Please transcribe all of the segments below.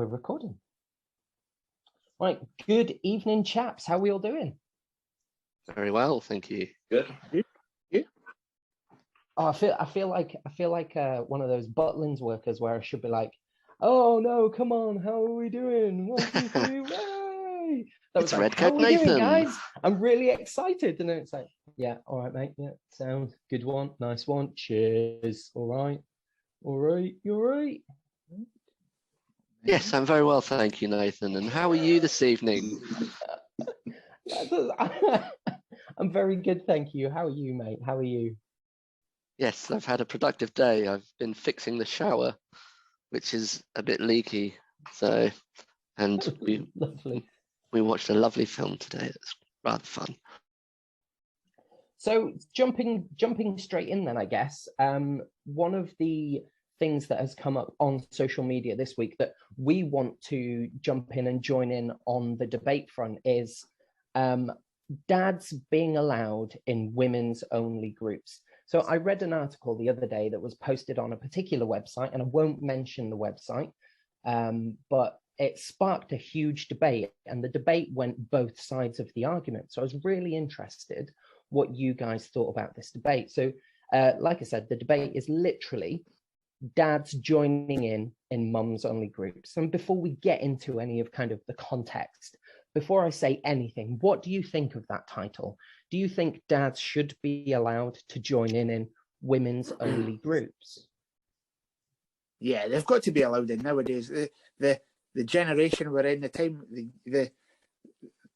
we're recording. Right, good evening, chaps. How are we all doing? Very well, thank you. Good. Yeah. Oh, I feel like one of those Butlins workers where I should be like, oh no, come on, how are we doing? 1, 2, 3, way! That was It's like, Redcoat how are we doing, Nathan. guys? I'm really excited. And then it's like, yeah, all right, mate. Yeah, sound good one, nice one. Cheers. All right, you all right? Yes, I'm very well, thank you, Nathan. And how are you this evening? I'm very good, thank you. How are you, mate? How are you? Yes, I've had a productive day. I've been fixing the shower, which is a bit leaky. So, and Lovely. we watched a lovely film today. It's rather fun. So jumping straight in then, I guess, one of the things that has come up on social media this week that we want to jump in and join in on the debate front is dads being allowed in women's only groups. So I read an article the other day that was posted on a particular website, and I won't mention the website, but it sparked a huge debate, and the debate went both sides of the argument. So I was really interested what you guys thought about this debate. So like I said, the debate is literally dads joining in mums only groups. And before we get into any of kind of the context, before I say anything, what do you think of that title? Do you think dads should be allowed to join in women's only groups? Yeah, they've got to be allowed in nowadays. The generation we're in, the time,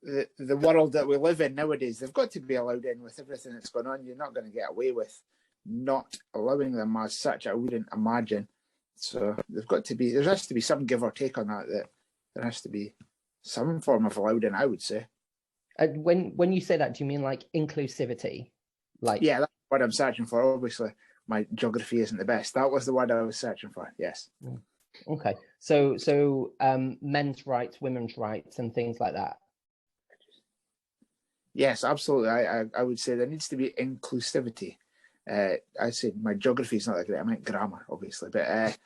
the world that we live in nowadays, they've got to be allowed in with everything that's going on. You're not going to get away with not allowing them as such, I wouldn't imagine. So they've got to be, there has to be some give or take on that. There has to be some form of allowed in, I would say. When you say that, do you mean like inclusivity? Like, yeah, that's what I'm searching for. Obviously, my geography isn't the best. That was the word I was searching for. Yes. Okay. So men's rights, women's rights, and things like that. Yes, absolutely. I would say there needs to be inclusivity. I said my geography is not that great. I meant grammar, obviously, but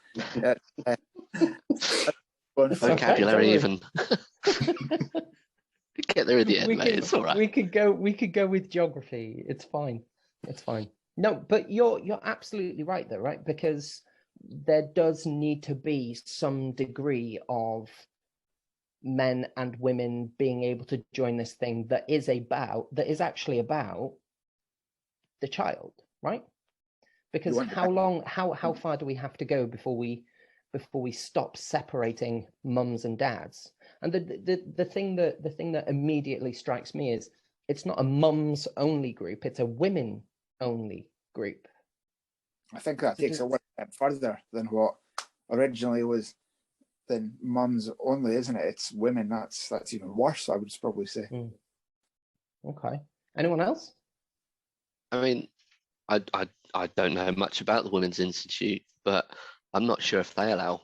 vocabulary even. Get there at the end, mate. It's all right. We could go with geography. It's fine. It's fine. No, but you're absolutely right though, right? Because there does need to be some degree of men and women being able to join this thing that is actually about the child, right? Because how far do we have to go before we stop separating mums and dads? And the thing that immediately strikes me is it's not a mums only group, it's a women only group. I think that takes a step further than what originally was than mums only, isn't it? It's women. That's even worse, I would probably say. Okay. Anyone else? I mean, I don't know much about the Women's Institute, but I'm not sure if they allow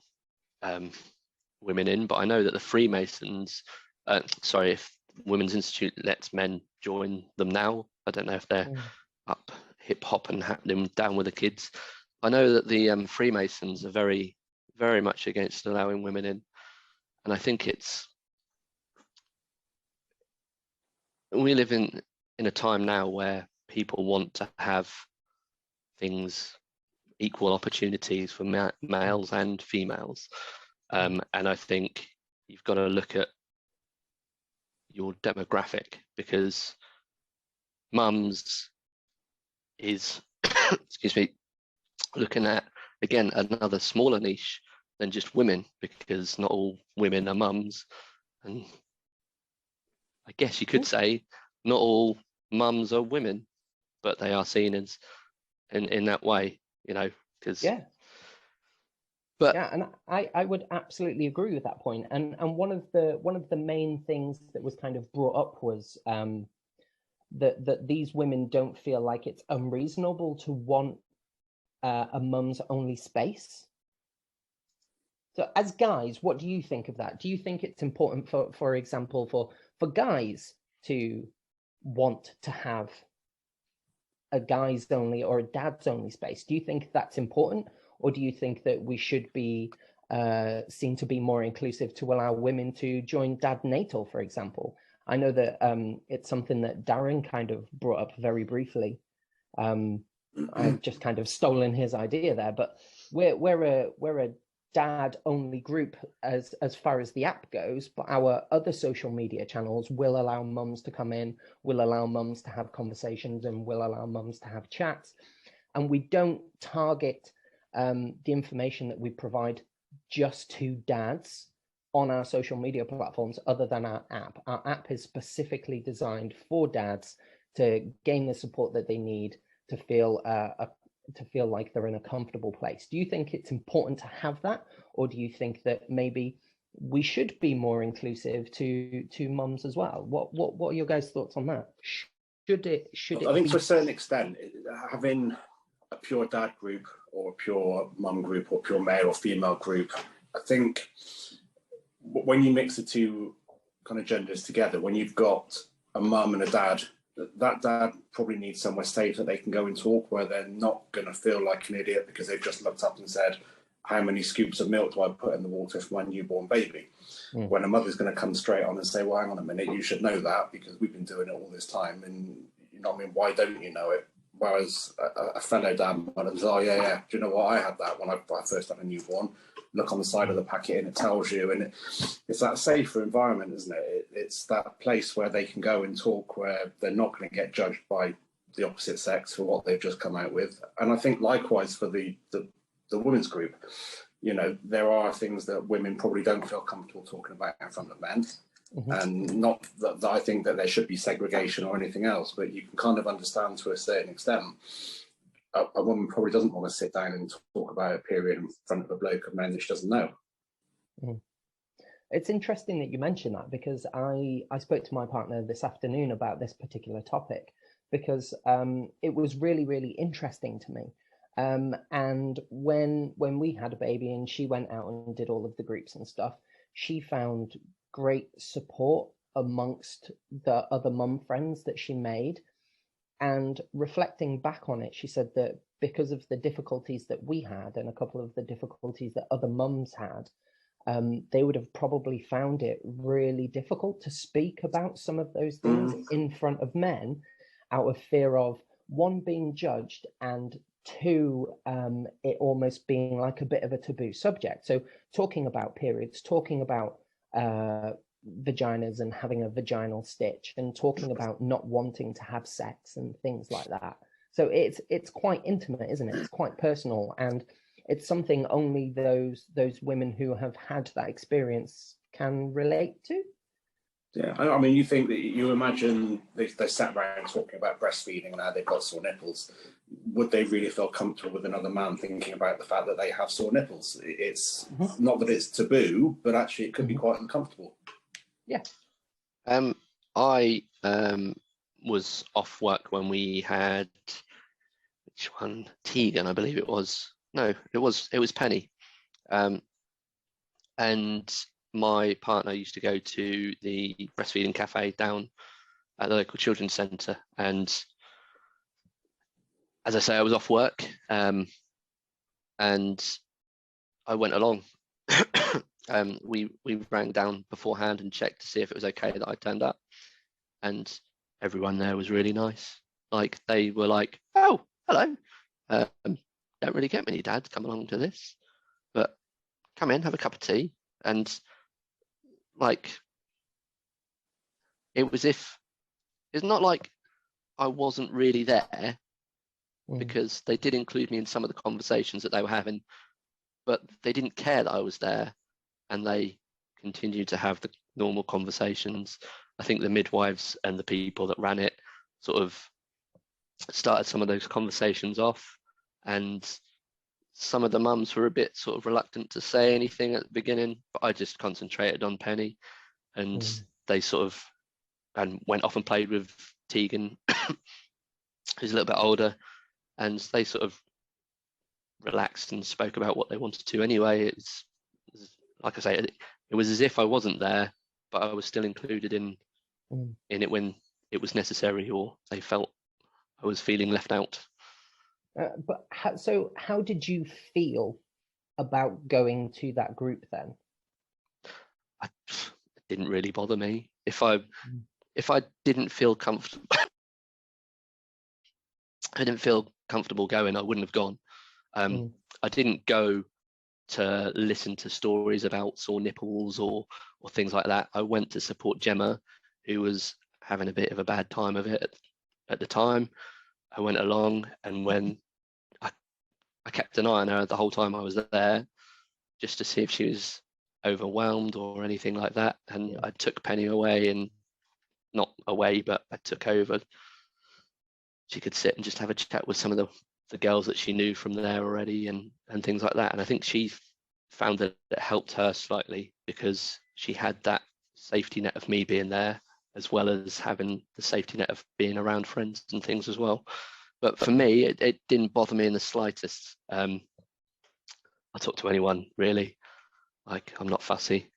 women in. But I know that the Freemasons, if Women's Institute lets men join them now. I don't know if they're up hip hop and happening down with the kids. I know that the Freemasons are very, very much against allowing women in, and I think we live in a time now where people want to have things, equal opportunities for males and females, and I think you've got to look at your demographic, because mums is excuse me, looking at again another smaller niche than just women, because not all women are mums, and I guess you could say not all mums are women, but they are seen as in that way, because But yeah, and I would absolutely agree with that point. And one of the main things that was kind of brought up was that these women don't feel like it's unreasonable to want a mum's only space. So as guys, what do you think of that? Do you think it's important for example, for guys to want to have a guys only or a dad's only space? Do you think that's important? Or do you think that we should be seem to be more inclusive to allow women to join Dadnatal, for example. I know that it's something that Darren kind of brought up very briefly. I've just kind of stolen his idea there, but we're a dad only group as far as the app goes, but our other social media channels will allow mums to come in, will allow mums to have conversations, and will allow mums to have chats. And we don't target the information that we provide just to dads on our social media platforms other than our app. Our app is specifically designed for dads to gain the support that they need to feel like they're in a comfortable place. Do you think it's important to have that, or do you think that maybe we should be more inclusive to mums as well? What are your guys' thoughts on that? Should it I think to a certain extent, having a pure dad group or a pure mum group or pure male or female group, I think when you mix the two kind of genders together, when you've got a mum and a dad, that dad probably needs somewhere safe that they can go and talk, where they're not going to feel like an idiot because they've just looked up and said, how many scoops of milk do I put in the water for my newborn baby? When a mother's going to come straight on and say, well, hang on a minute, you should know that because we've been doing it all this time, and you know what I mean, why don't you know it? Whereas a fellow dad might say, oh yeah, do you know what, I had that when I first had a newborn. Look on the side of the packet and it tells you, and it's that safer environment, isn't it? It's that place where they can go and talk, where they're not going to get judged by the opposite sex for what they've just come out with. And I think likewise for the women's group, you know, there are things that women probably don't feel comfortable talking about in front of men. And not that I think that there should be segregation or anything else, but you can kind of understand to a certain extent a woman probably doesn't want to sit down and talk about a period in front of a bloke of men that she doesn't know. It's interesting that you mention that, because I spoke to my partner this afternoon about this particular topic, because it was really, really interesting to me. And when we had a baby and she went out and did all of the groups and stuff, she found great support amongst the other mum friends that she made. And reflecting back on it, she said that because of the difficulties that we had and a couple of the difficulties that other mums had, they would have probably found it really difficult to speak about some of those things in front of men, out of fear of, one, being judged, and two, it almost being like a bit of a taboo subject. So talking about periods, talking about vaginas and having a vaginal stitch, and talking about not wanting to have sex and things like that. So it's quite intimate, isn't it? It's quite personal, and it's something only those women who have had that experience can relate to. Yeah, I mean, you imagine they sat around talking about breastfeeding and how they've got sore nipples. Would they really feel comfortable with another man thinking about the fact that they have sore nipples? It's not that it's taboo, but actually it could be quite uncomfortable. Yeah. I was off work when we had, which one? Tegan, I believe it was. No, it was Penny. And my partner used to go to the breastfeeding cafe down at the local children's centre, and as I say, I was off work, and I went along. We rang down beforehand and checked to see if it was okay that I turned up, and everyone there was really nice. Like, they were like, "Oh, hello. Don't really get many dads come along to this, but come in, have a cup of tea." And like, it was if it's not like I wasn't really there, because they did include me in some of the conversations that they were having, but they didn't care that I was there, and they continued to have the normal conversations. I think the midwives and the people that ran it sort of started some of those conversations off, and some of the mums were a bit sort of reluctant to say anything at the beginning, but I just concentrated on Penny, and they sort of went off and played with Tegan, who's a little bit older, and they sort of relaxed and spoke about what they wanted to anyway. It's like I say, it was as if I wasn't there, but I was still included in it when it was necessary, or they felt I was feeling left out. But how did you feel about going to that group then? It didn't really bother me. If I didn't feel comfortable, I didn't feel comfortable going, I wouldn't have gone. I didn't go to listen to stories about sore nipples or things like that. I went to support Gemma, who was having a bit of a bad time of it at the time. I went along, and when I kept an eye on her the whole time I was there, just to see if she was overwhelmed or anything like that. And I took Penny away, and not away, but I took over. She could sit and just have a chat with some of the girls that she knew from there already, and things like that. And I think she found that it helped her slightly, because she had that safety net of me being there, as well as having the safety net of being around friends and things as well. But for me, it didn't bother me in the slightest. I talk to anyone, really. Like, I'm not fussy.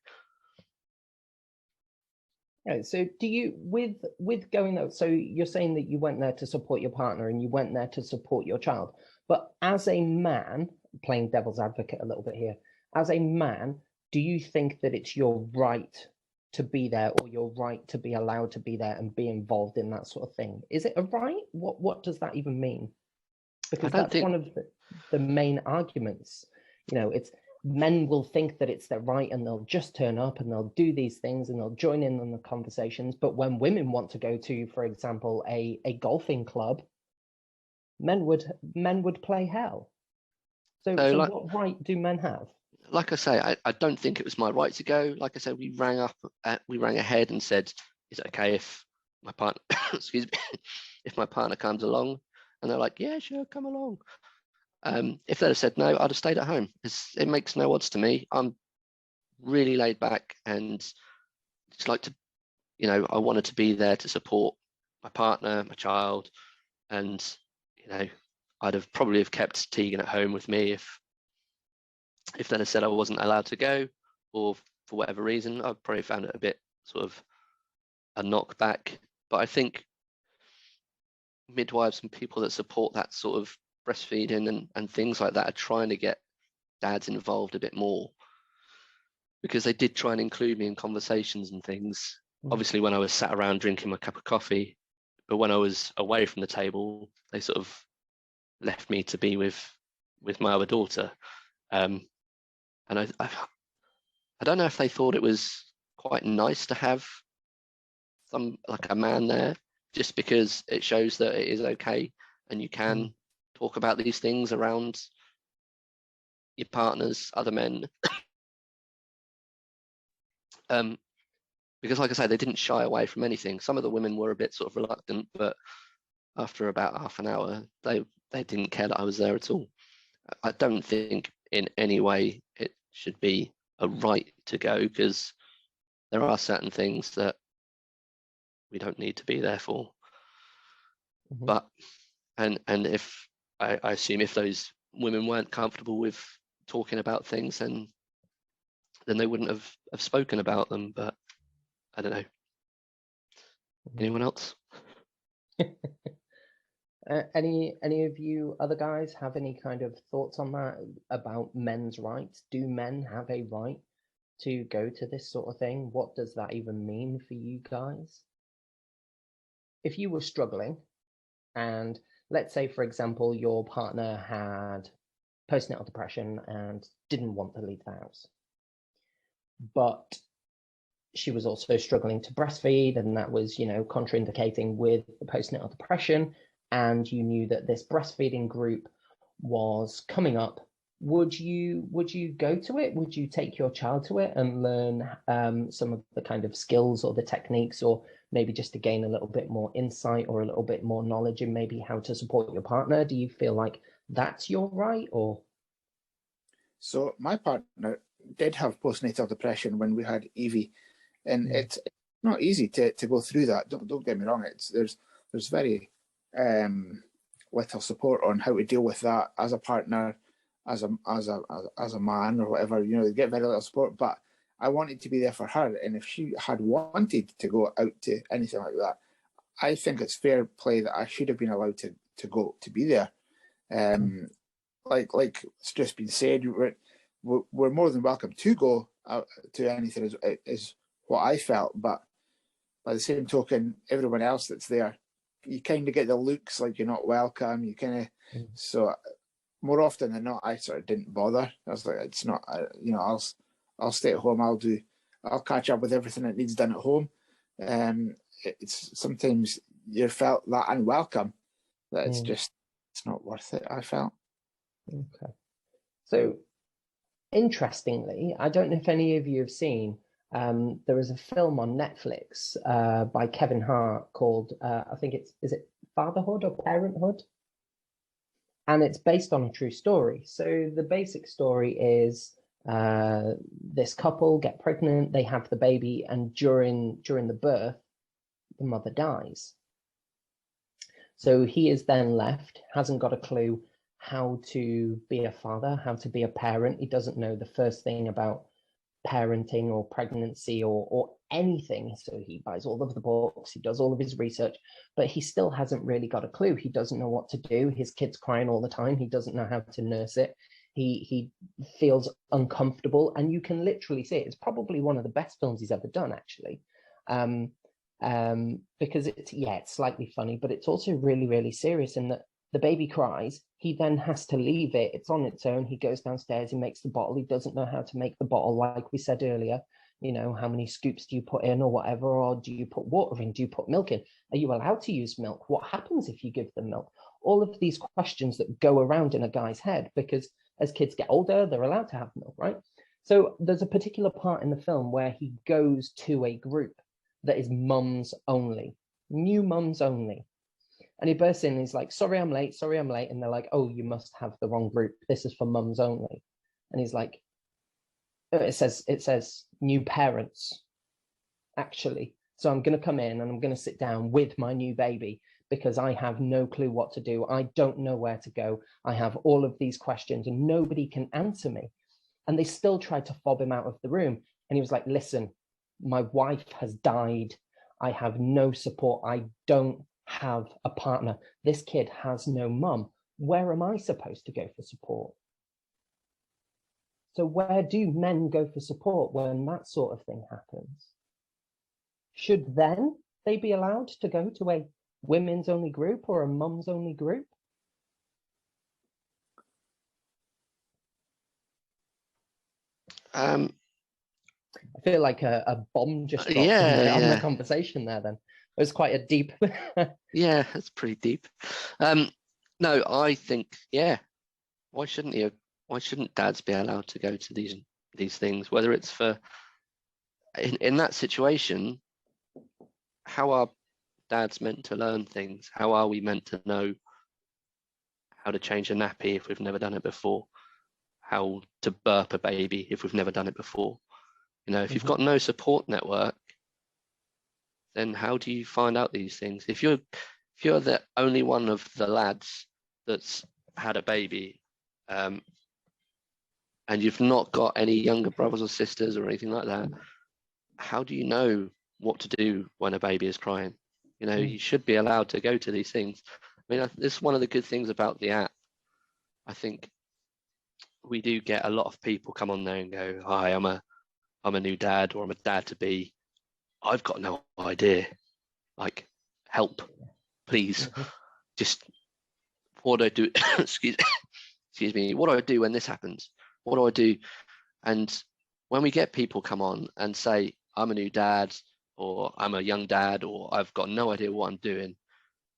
Right. So do you, with going there, so you're saying that you went there to support your partner and you went there to support your child, but as a man, playing devil's advocate a little bit here, as a man, do you think that it's your right to be there, or your right to be allowed to be there and be involved in that sort of thing? Is it a right? What does that even mean? Because that's one of the main arguments. You know, it's, men will think that it's their right, and they'll just turn up and they'll do these things and they'll join in on the conversations. But when women want to go to, for example, a golfing club, men would play hell. So like, what right do men have? Like I say, I don't think it was my right to go. Like I said, we rang ahead and said, is it okay if my partner, excuse me, if my partner comes along? And they're like, yeah, sure, come along. If they'd have said no, I'd have stayed at home. It makes no odds to me. I'm really laid back, and just like to, you know, I wanted to be there to support my partner, my child, and, you know, I'd have probably kept Tegan at home with me if they'd have said I wasn't allowed to go, or for whatever reason. I probably found it a bit sort of a knockback. But I think midwives and people that support that sort of breastfeeding and things like that are trying to get dads involved a bit more, because they did try and include me in conversations and things. Obviously, when I was sat around drinking my cup of coffee, but when I was away from the table, they sort of left me to be with my other daughter. And I don't know if they thought it was quite nice to have like a man there, just because it shows that it is okay and you can talk about these things around your partners, other men. Because like I say, they didn't shy away from anything. Some of the women were a bit sort of reluctant, but after about half an hour, they didn't care that I was there at all. I don't think in any way it should be a right to go, because there are certain things that we don't need to be there for. But and if I assume if those women weren't comfortable with talking about things, then they wouldn't have spoken about them. But I don't know. Anyone else? Any of you other guys have any kind of thoughts on that, about men's rights? Do men have a right to go to this sort of thing? What does that even mean for you guys? If you were struggling, and let's say, for example, your partner had postnatal depression and didn't want to leave the house, but she was also struggling to breastfeed, and that was, you know, contraindicating with the postnatal depression, and you knew that this breastfeeding group was coming up, would you go to it? Would you take your child to it and learn some of the kind of skills or the techniques, or maybe just to gain a little bit more insight or a little bit more knowledge in maybe how to support your partner? Do you feel like that's your right? Or so my partner did have postnatal depression when we had Evie, and it's not easy to go through that. Don't get me wrong. There's very little support on how to deal with that as a partner, as a man or whatever. You know, they get very little support. But I wanted to be there for her, and if she had wanted to go out to anything like that, I think it's fair play that I should have been allowed to go to be there. Like it's just been said, we're more than welcome to go to anything, is what I felt. But by the same token, everyone else that's there, you kind of get the looks like you're not welcome. You kind of so more often than not, I sort of didn't bother. I was like, it's not, I'll stay at home. I'll catch up with everything that needs done at home. It's sometimes you felt that unwelcome, that it's not worth it, I felt. Okay. So interestingly, I don't know if any of you have seen, there is a film on Netflix by Kevin Hart called, I think is it Fatherhood or Parenthood? And it's based on a true story. So the basic story is this couple get pregnant, they have the baby, and during the birth, the mother dies. So he is then left, hasn't got a clue how to be a father, how to be a parent. He doesn't know the first thing about parenting or pregnancy or anything. So he buys all of the books, he does all of his research, but he still hasn't really got a clue. He doesn't know what to do. His kid's crying all the time. He doesn't know how to nurse it. He feels uncomfortable, and you can literally see it. It's probably one of the best films he's ever done, actually. Because it's slightly funny, but it's also really, really serious in that the baby cries. He then has to leave it. It's on its own. He goes downstairs, he makes the bottle. He doesn't know how to make the bottle, like we said earlier. How many scoops do you put in or whatever, or do you put water in? Do you put milk in? Are you allowed to use milk? What happens if you give them milk? All of these questions that go around in a guy's head, because as kids get older, they're allowed to have milk, right? So there's a particular part in the film where he goes to a group that is mums only, new mums only. And he bursts in and he's like, sorry, I'm late. And they're like, oh, you must have the wrong group. This is for mums only. And he's like, it says new parents, actually. So I'm going to come in and I'm going to sit down with my new baby because I have no clue what to do. I don't know where to go. I have all of these questions and nobody can answer me. And they still tried to fob him out of the room. And he was like, listen, my wife has died. I have no support. I don't have a partner. This kid has no mum. Where am I supposed to go for support? So where do men go for support when that sort of thing happens? Should then they be allowed to go to a women's only group or a mum's only group? I feel like a bomb just dropped on the conversation there then. It was quite a deep... Yeah, it's pretty deep. No, I think, why shouldn't dads be allowed to go to these things, whether it's for... In that situation, how are dads meant to learn things? How are we meant to know how to change a nappy if we've never done it before? How to burp a baby if we've never done it before? If you've got no support network, then how do you find out these things? If you're the only one of the lads that's had a baby, and you've not got any younger brothers or sisters or anything like that, how do you know what to do when a baby is crying? You should be allowed to go to these things. I mean, this is one of the good things about the app. I think we do get a lot of people come on there and go, hi, I'm a new dad, or I'm a dad to be. I've got no idea. Like, help, please. Just what do I do? excuse me. What do I do when this happens? What do I do? And when we get people come on and say, I'm a new dad, or I'm a young dad, or I've got no idea what I'm doing,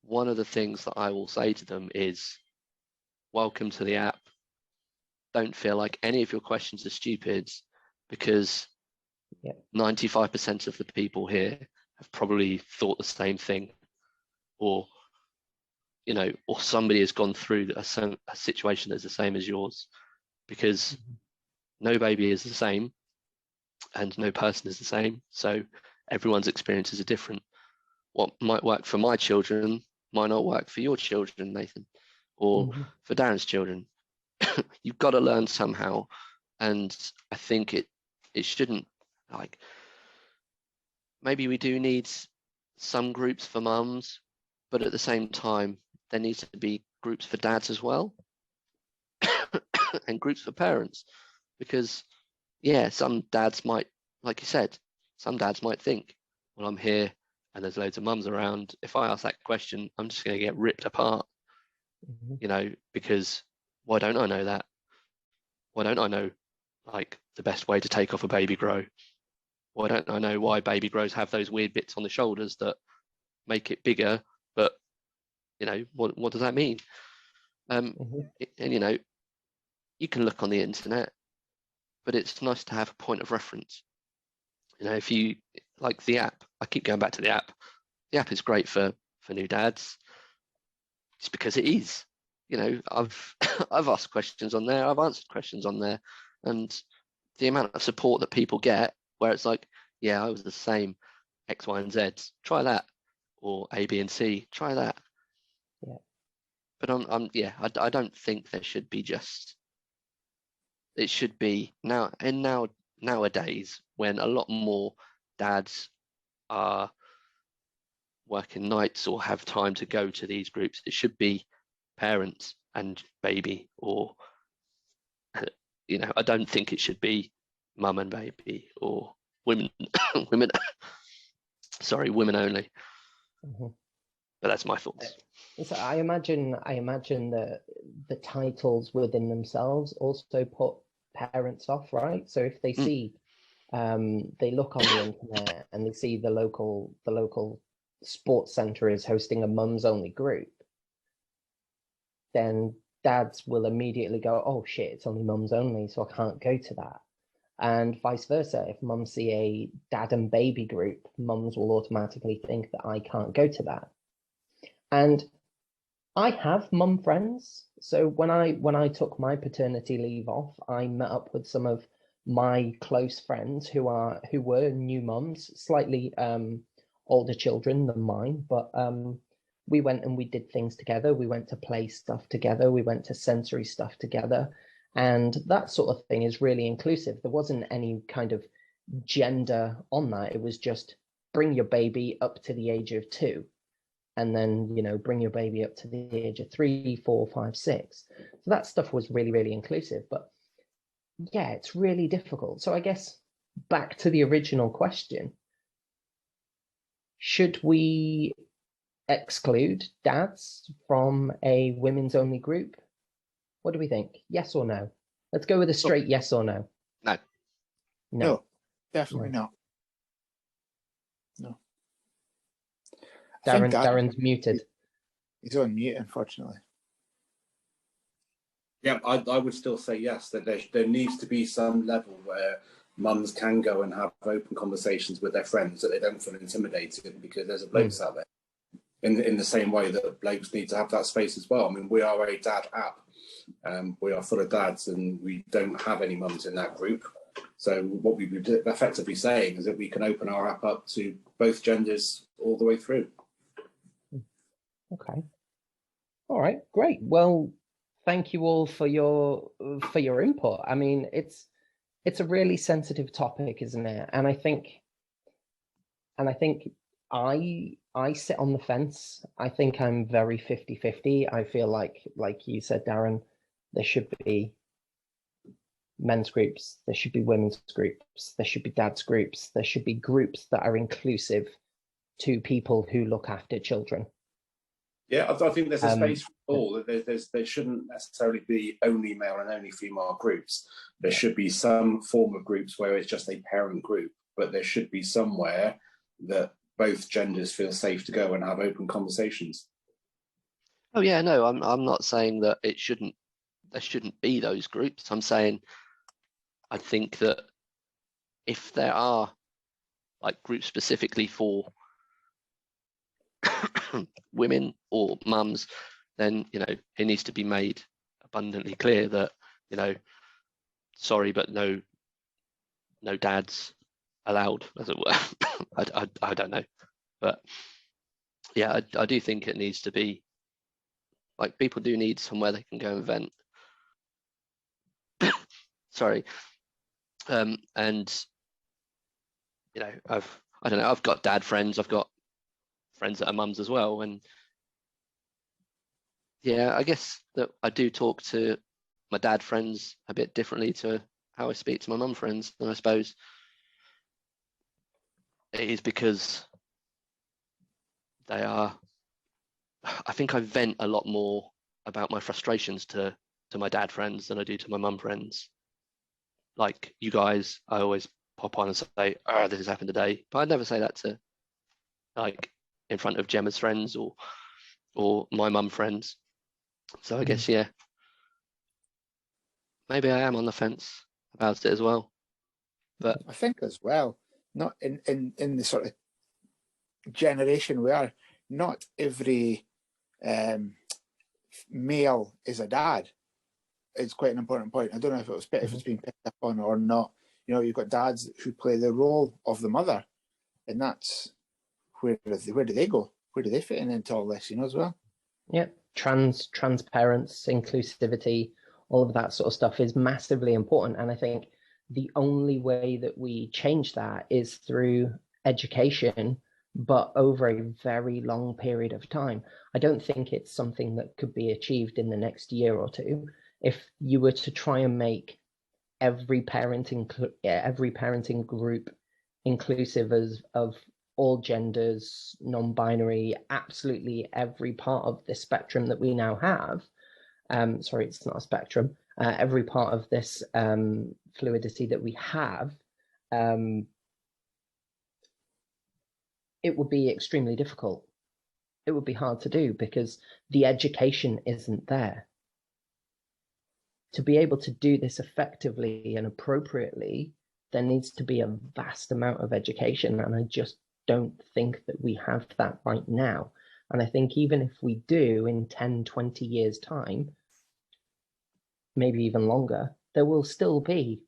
one of the things that I will say to them is, welcome to the app. Don't feel like any of your questions are stupid, because 95% of the people here have probably thought the same thing, or or somebody has gone through a situation that's the same as yours, because no baby is the same and no person is the same. So everyone's experiences are different. What might work for my children might not work for your children, Nathan, or for Darren's children. You've got to learn somehow. And I think it shouldn't, like, maybe we do need some groups for mums, but at the same time, there needs to be groups for dads as well, and groups for parents. because yeah, some dads might, like you said, some dads might think, well, I'm here and there's loads of mums around. If I ask that question, I'm just going to get ripped apart, you know, because why don't I know that? Why don't I know like the best way to take off a baby grow? Why don't I know why baby grows have those weird bits on the shoulders that make it bigger? But you know, what does that mean? And you know, you can look on the internet, but it's nice to have a point of reference. You know, if you like the app, I keep going back to the app. The app is great for new dads, just because it is. You know, I've I've asked questions on there, I've answered questions on there, and the amount of support that people get, where it's like, yeah, I was the same, X, Y, and Z. Try that, or A, B, and C. Try that. Yeah. But I don't think there should be just. It should be nowadays when a lot more dads are working nights or have time to go to these groups. It should be parents and baby, or you know, I don't think it should be mum and baby or women women women only. But that's my thoughts. So I imagine that the titles within themselves also put parents off, right? So if they see they look on the internet and they see the local sports center is hosting a mums only group, then dads will immediately go, oh shit, it's only mums only, so I can't go to that. And vice versa, if mums see a dad and baby group, mums will automatically think that I can't go to that. And I have mum friends. So when I took my paternity leave off, I met up with some of my close friends who were new mums, slightly older children than mine, but we went and we did things together. We went to play stuff together. We went to sensory stuff together. And that sort of thing is really inclusive. There wasn't any kind of gender on that. It was just bring your baby up to the age of 2. And then, you know, bring your baby up to the age of 3, 4, 5, 6. So that stuff was really, really inclusive. But yeah, it's really difficult. So I guess back to the original question, should we exclude dads from a women's only group? What do we think? Yes or no? Let's go with a straight yes or no. No. No, definitely not. No. Darren's muted. He's on mute, unfortunately. Yeah, I would still say yes, that there needs to be some level where mums can go and have open conversations with their friends, that they don't feel intimidated because there's a blokes out there. In the same way that blokes need to have that space as well. I mean, we are a dad app. We are full of dads and we don't have any mums in that group. So what we would effectively saying is that we can open our app up to both genders all the way through. Okay. All right, great. Well, thank you all for your input. I mean, it's a really sensitive topic, isn't it? And I think I sit on the fence. I think I'm very 50-50. I feel like you said, Darren, there should be men's groups, there should be women's groups, there should be dads groups, there should be groups that are inclusive to people who look after children. Yeah, I think there's a space for all. There shouldn't necessarily be only male and only female groups. There should be some form of groups where it's just a parent group, but there should be somewhere that both genders feel safe to go and have open conversations. Oh yeah, no, I'm not saying that there shouldn't be those groups. I'm saying I think that if there are like groups specifically for women or mums, then you know it needs to be made abundantly clear that, you know, sorry, but no dads allowed, as it were. I don't know, but yeah, I do think it needs to be like, people do need somewhere they can go and vent. Sorry. And you know, I've got dad friends, I've got friends that are mums as well, and yeah, I guess that I do talk to my dad friends a bit differently to how I speak to my mum friends. And I suppose it is because they are, I think I vent a lot more about my frustrations to my dad friends than I do to my mum friends. Like you guys, I always pop on and say, oh, this has happened today. But I'd never say that to, like, in front of Gemma's friends or my mum friends. So I guess, yeah, maybe I am on the fence about it as well. But I think as well, not in the sort of generation we are, not every male is a dad. It's quite an important point. I don't know if it's been picked up on or not. You know, you've got dads who play the role of the mother, and that's where do they go? Where do they fit into all this? You know, as well. Yeah, transparence, inclusivity, all of that sort of stuff is massively important, and I think the only way that we change that is through education, but over a very long period of time. I don't think it's something that could be achieved in the next year or two. If you were to try and make every parenting group inclusive of all genders, non-binary, absolutely every part of the spectrum that we now have. Sorry, it's not a spectrum. Every part of this fluidity that we have, it would be extremely difficult. It would be hard to do because the education isn't there. To be able to do this effectively and appropriately, there needs to be a vast amount of education, and I just don't think that we have that right now. And I think even if we do in 10, 20 years' time, maybe even longer, there will still be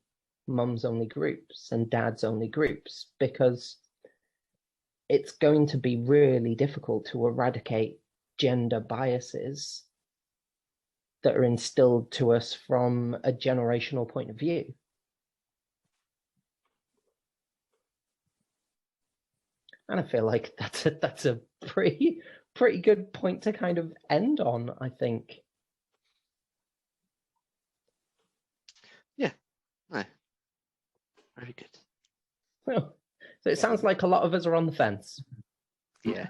mums only groups and dads only groups, because it's going to be really difficult to eradicate gender biases that are instilled to us from a generational point of view. And I feel like that's a pretty good point to kind of end on, I think. yeah, no, very good. Well, so it sounds like a lot of us are on the fence. Yeah.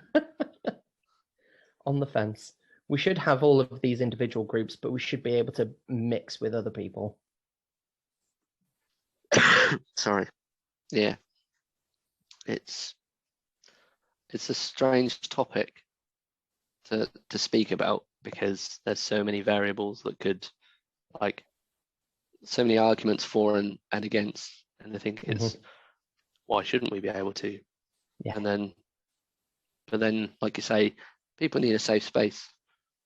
On the fence. We should have all of these individual groups, but we should be able to mix with other people. Sorry. Yeah. It's a strange topic to speak about, because there's so many variables that could, like, so many arguments for and against. And I think it's, why shouldn't we be able to? Yeah. But then, like you say, people need a safe space.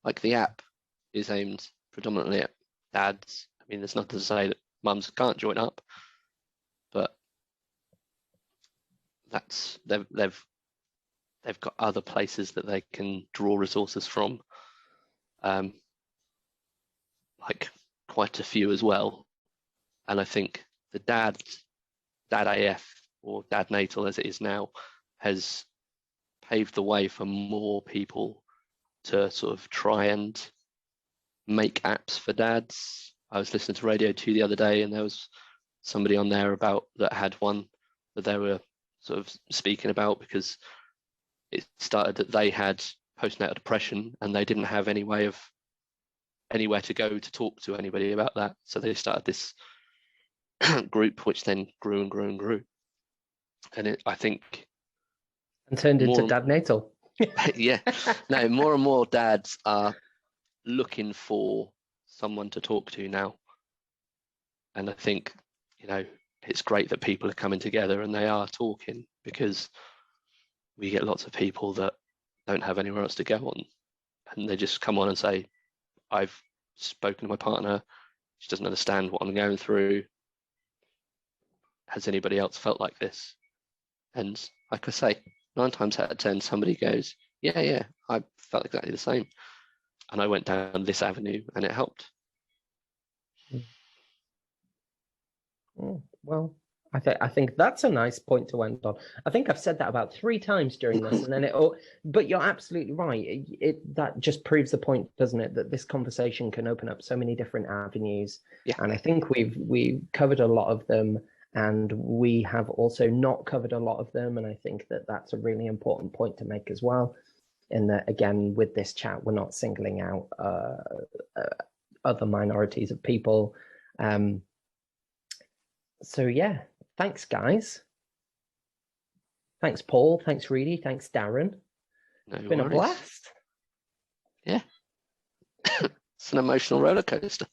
Like the app is aimed predominantly at dads. I mean, there's nothing to say that mums can't join up, but that's they've got other places that they can draw resources from, like quite a few as well. And I think the Dad AF, or Dadnatal as it is now, has paved the way for more people to sort of try and make apps for dads. I was listening to Radio 2 the other day, and there was somebody on there that had one that they were sort of speaking about, because it started that they had postnatal depression and they didn't have anywhere to go to talk to anybody about that. So they started this group, which then grew and grew and grew. And I think... And turned into Dadnatal. Yeah. No, more and more dads are looking for someone to talk to now. And I think, it's great that people are coming together and they are talking, because we get lots of people that don't have anywhere else to go on, and they just come on and say, I've spoken to my partner, she doesn't understand what I'm going through. Has anybody else felt like this? And like I say, 9 times out of 10, somebody goes, yeah, I felt exactly the same. And I went down this avenue and it helped. Well, I think that's a nice point to end on. I think I've said that about 3 times during this, and then but you're absolutely right. That just proves the point, doesn't it? That this conversation can open up so many different avenues. Yeah. And I think we've covered a lot of them, and we have also not covered a lot of them. And I think that that's a really important point to make as well. In that, again, with this chat, we're not singling out other minorities of people. So yeah. Thanks, guys. Thanks, Paul. Thanks, Reedy. Thanks, Darren. It's been a blast. Yeah. It's an emotional roller coaster.